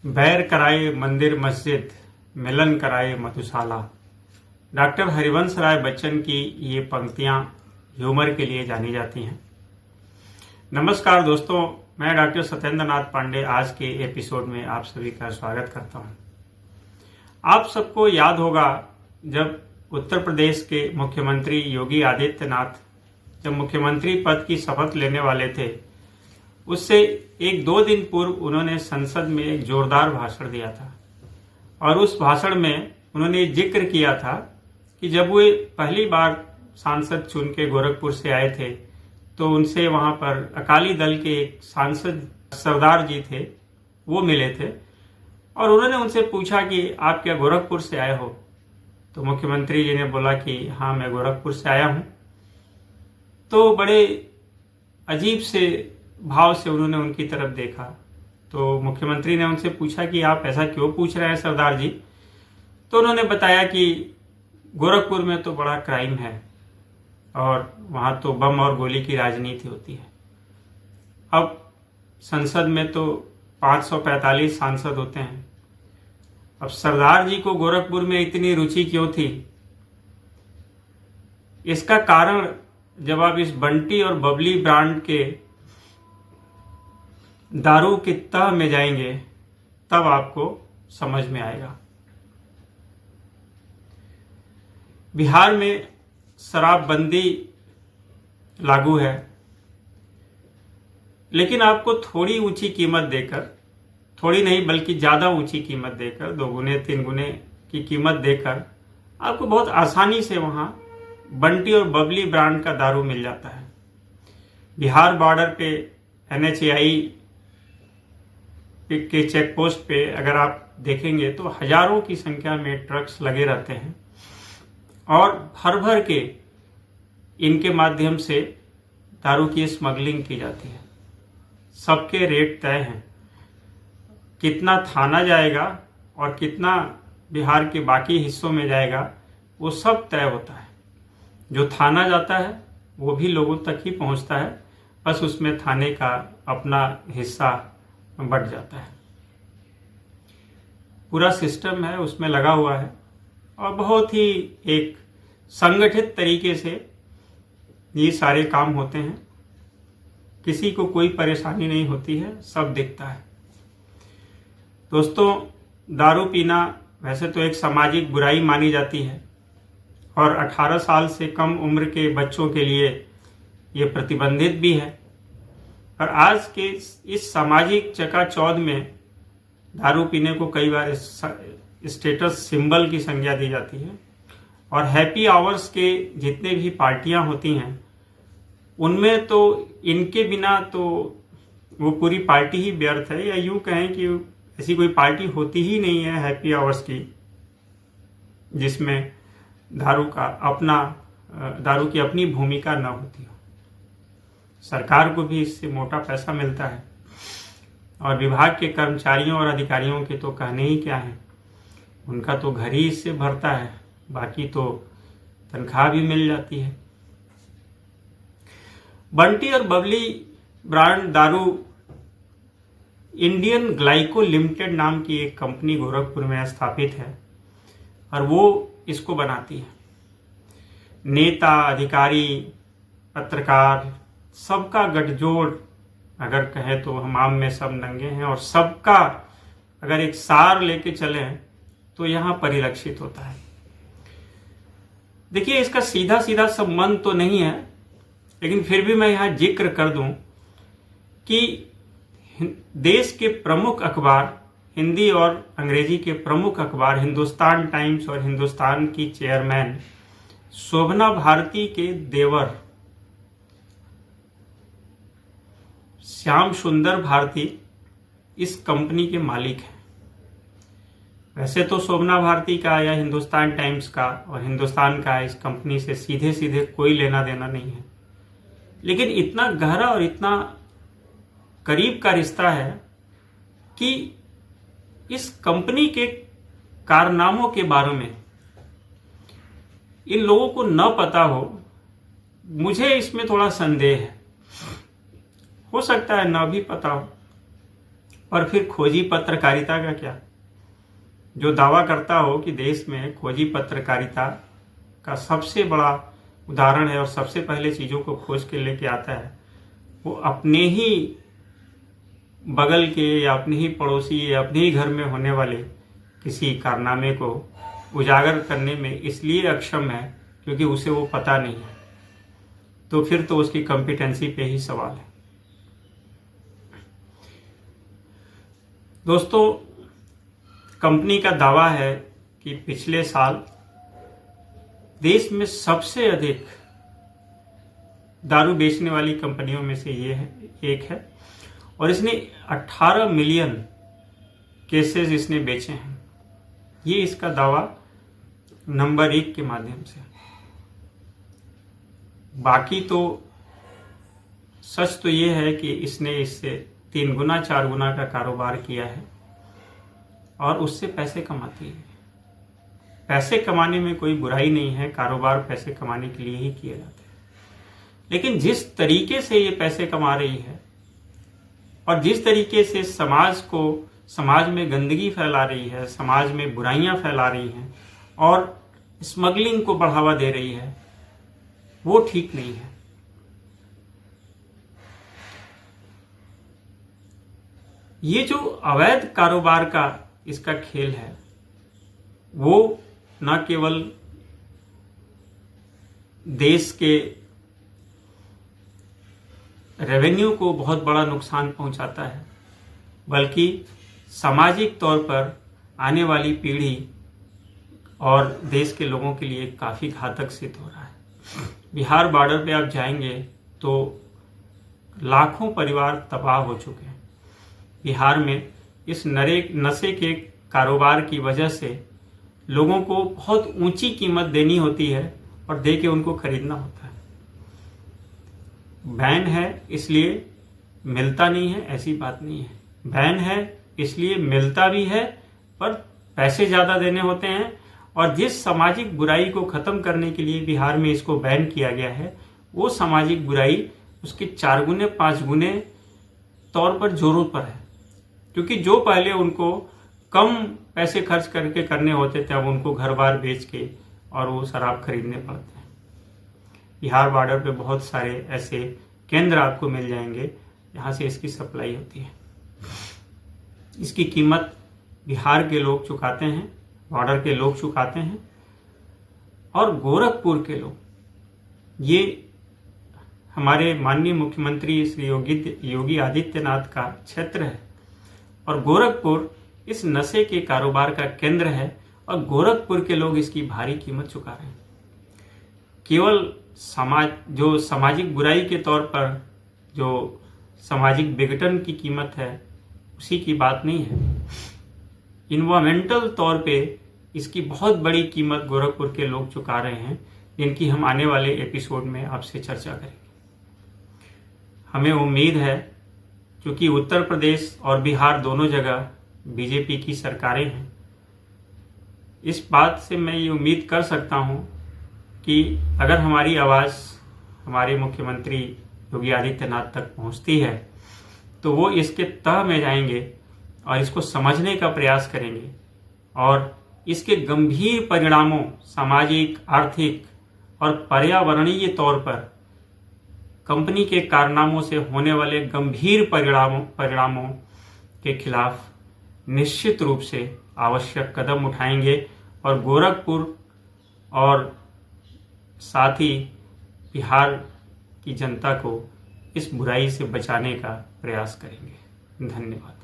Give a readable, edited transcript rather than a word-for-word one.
बैर कराए मंदिर मस्जिद, मिलन कराए मधुशाला। डॉक्टर हरिवंश राय बच्चन की ये पंक्तियां ह्यूमर के लिए जानी जाती हैं। नमस्कार दोस्तों, मैं डॉक्टर सत्येंद्र नाथ पांडे आज के एपिसोड में आप सभी का स्वागत करता हूं। आप सबको याद होगा जब उत्तर प्रदेश के मुख्यमंत्री योगी आदित्यनाथ जब मुख्यमंत्री पद की शपथ लेने वाले थे, उससे एक दो दिन पूर्व उन्होंने संसद में एक जोरदार भाषण दिया था। और उस भाषण में उन्होंने जिक्र किया था कि जब वे पहली बार सांसद चुन के गोरखपुर से आए थे तो उनसे वहां पर अकाली दल के एक सांसद सरदार जी थे, वो मिले थे और उन्होंने उनसे पूछा कि आप क्या गोरखपुर से आए हो। तो मुख्यमंत्री जी ने बोला कि हाँ, मैं गोरखपुर से आया हूं। तो बड़े अजीब से भाव से उन्होंने उनकी तरफ देखा। तो मुख्यमंत्री ने उनसे पूछा कि आप ऐसा क्यों पूछ रहे हैं सरदार जी। तो उन्होंने बताया कि गोरखपुर में तो बड़ा क्राइम है और वहां तो बम और गोली की राजनीति होती है। अब संसद में तो 545 सांसद होते हैं। अब सरदार जी को गोरखपुर में इतनी रुचि क्यों थी? इसका कारण जब आप इस बंटी और बबली ब्रांड के दारू की तह में जाएंगे तब आपको समझ में आएगा। बिहार में शराबबंदी लागू है, लेकिन आपको थोड़ी ऊंची कीमत देकर, थोड़ी नहीं बल्कि ज्यादा ऊंची कीमत देकर, 2 गुने 3 गुने की कीमत देकर आपको बहुत आसानी से वहां बंटी और बबली ब्रांड का दारू मिल जाता है। बिहार बॉर्डर पे NHAI के चेक पोस्ट पे अगर आप देखेंगे तो हजारों की संख्या में ट्रक्स लगे रहते हैं और भर भर के इनके माध्यम से दारू की स्मगलिंग की जाती है। सबके रेट तय हैं, कितना थाना जाएगा और कितना बिहार के बाकी हिस्सों में जाएगा वो सब तय होता है। जो थाना जाता है वो भी लोगों तक ही पहुंचता है, बस उसमें थाने का अपना हिस्सा बढ़ जाता है। पूरा सिस्टम है उसमें लगा हुआ है और बहुत ही एक संगठित तरीके से ये सारे काम होते हैं। किसी को कोई परेशानी नहीं होती है, सब दिखता है। दोस्तों, दारू पीना वैसे तो एक सामाजिक बुराई मानी जाती है और 18 साल से कम उम्र के बच्चों के लिए ये प्रतिबंधित भी है। और आज के इस सामाजिक चकाचौंध में दारू पीने को कई बार स्टेटस सिंबल की संज्ञा दी जाती है और हैप्पी आवर्स के जितने भी पार्टियां होती हैं उनमें तो इनके बिना तो वो पूरी पार्टी ही व्यर्थ है, या यूं कहें कि ऐसी कोई पार्टी होती ही नहीं है हैप्पी आवर्स की जिसमें दारू की अपनी भूमिका न होती हो। सरकार को भी इससे मोटा पैसा मिलता है और विभाग के कर्मचारियों और अधिकारियों के तो कहने ही क्या है, उनका तो घर ही इससे भरता है, बाकी तो तनख्वाह भी मिल जाती है। बंटी और बबली ब्रांड दारू इंडियन ग्लाइको लिमिटेड नाम की एक कंपनी गोरखपुर में स्थापित है और वो इसको बनाती है। नेता, अधिकारी, पत्रकार, सबका गठजोड़ अगर कहें तो हमाम में सब नंगे हैं और सबका अगर एक सार लेके चले तो यहां परिलक्षित होता है। देखिए, इसका सीधा सीधा संबंध तो नहीं है, लेकिन फिर भी मैं यहां जिक्र कर दूं कि देश के प्रमुख अखबार, हिंदी और अंग्रेजी के प्रमुख अखबार हिंदुस्तान टाइम्स और हिंदुस्तान की चेयरमैन शोभना भारती के देवर श्याम सुंदर भारती इस कंपनी के मालिक हैं। वैसे तो शोभना भारती का या हिंदुस्तान टाइम्स का और हिंदुस्तान का इस कंपनी से सीधे सीधे कोई लेना देना नहीं है, लेकिन इतना गहरा और इतना करीब का रिश्ता है कि इस कंपनी के कारनामों के बारे में इन लोगों को न पता हो, मुझे इसमें थोड़ा संदेह है। हो सकता है ना भी पता हो, और फिर खोजी पत्रकारिता का क्या? जो दावा करता हो कि देश में खोजी पत्रकारिता का सबसे बड़ा उदाहरण है और सबसे पहले चीज़ों को खोज के लेके आता है, वो अपने ही बगल के या अपने ही पड़ोसी या अपने ही घर में होने वाले किसी कारनामे को उजागर करने में इसलिए अक्षम है क्योंकि उसे वो पता नहीं है, तो फिर तो उसकी कॉम्पिटेंसी पे ही सवाल है। दोस्तों, कंपनी का दावा है कि पिछले साल देश में सबसे अधिक दारू बेचने वाली कंपनियों में से ये है, एक है, और इसने 18 मिलियन केसेस इसने बेचे हैं। ये इसका दावा नंबर 1 के माध्यम से। बाकी तो सच तो ये है कि इसने इससे 3 गुना 4 गुना का कारोबार किया है और उससे पैसे कमाती है। पैसे कमाने में कोई बुराई नहीं है, कारोबार पैसे कमाने के लिए ही किए जाते हैं, लेकिन जिस तरीके से ये पैसे कमा रही है और जिस तरीके से समाज में गंदगी फैला रही है, समाज में बुराइयां फैला रही हैं और स्मगलिंग को बढ़ावा दे रही है, वो ठीक नहीं है। ये जो अवैध कारोबार का इसका खेल है, वो न केवल देश के रेवेन्यू को बहुत बड़ा नुकसान पहुंचाता है, बल्कि सामाजिक तौर पर आने वाली पीढ़ी और देश के लोगों के लिए काफ़ी घातक सिद्ध हो रहा है। बिहार बॉर्डर पे आप जाएंगे तो लाखों परिवार तबाह हो चुके हैं। बिहार में इस नशे के कारोबार की वजह से लोगों को बहुत ऊंची कीमत देनी होती है और दे के उनको खरीदना होता है। बैन है इसलिए मिलता नहीं है, ऐसी बात नहीं है। बैन है इसलिए मिलता भी है, पर पैसे ज़्यादा देने होते हैं। और जिस सामाजिक बुराई को ख़त्म करने के लिए बिहार में इसको बैन किया गया है, वो सामाजिक बुराई उसके 4 गुने 5 गुने तौर पर जोरों पर है, क्योंकि जो पहले उनको कम पैसे खर्च करके करने होते थे, अब उनको घर बार बेच के और वो शराब खरीदने पड़ते हैं। बिहार बॉर्डर पे बहुत सारे ऐसे केंद्र आपको मिल जाएंगे जहाँ से इसकी सप्लाई होती है। इसकी कीमत बिहार के लोग चुकाते हैं, बॉर्डर के लोग चुकाते हैं, और गोरखपुर के लोग, ये हमारे माननीय मुख्यमंत्री श्री योगी आदित्यनाथ का क्षेत्र है और गोरखपुर इस नशे के कारोबार का केंद्र है और गोरखपुर के लोग इसकी भारी कीमत चुका रहे हैं। केवल सामाजिक बुराई के तौर पर जो सामाजिक विघटन की कीमत है उसी की बात नहीं है। इन्वायरमेंटल तौर पे इसकी बहुत बड़ी कीमत गोरखपुर के लोग चुका रहे हैं, जिनकी हम आने वाले एपिसोड में आपसे चर्चा करेंगे। हमें उम्मीद है, क्योंकि उत्तर प्रदेश और बिहार दोनों जगह बीजेपी की सरकारें हैं, इस बात से मैं ये उम्मीद कर सकता हूँ कि अगर हमारी आवाज़ हमारे मुख्यमंत्री योगी आदित्यनाथ तक पहुँचती है तो वो इसके तह में जाएंगे और इसको समझने का प्रयास करेंगे और इसके गंभीर परिणामों, सामाजिक, आर्थिक और पर्यावरणीय तौर पर कंपनी के कारनामों से होने वाले गंभीर परिणामों के खिलाफ निश्चित रूप से आवश्यक कदम उठाएंगे और गोरखपुर और साथ ही बिहार की जनता को इस बुराई से बचाने का प्रयास करेंगे। धन्यवाद।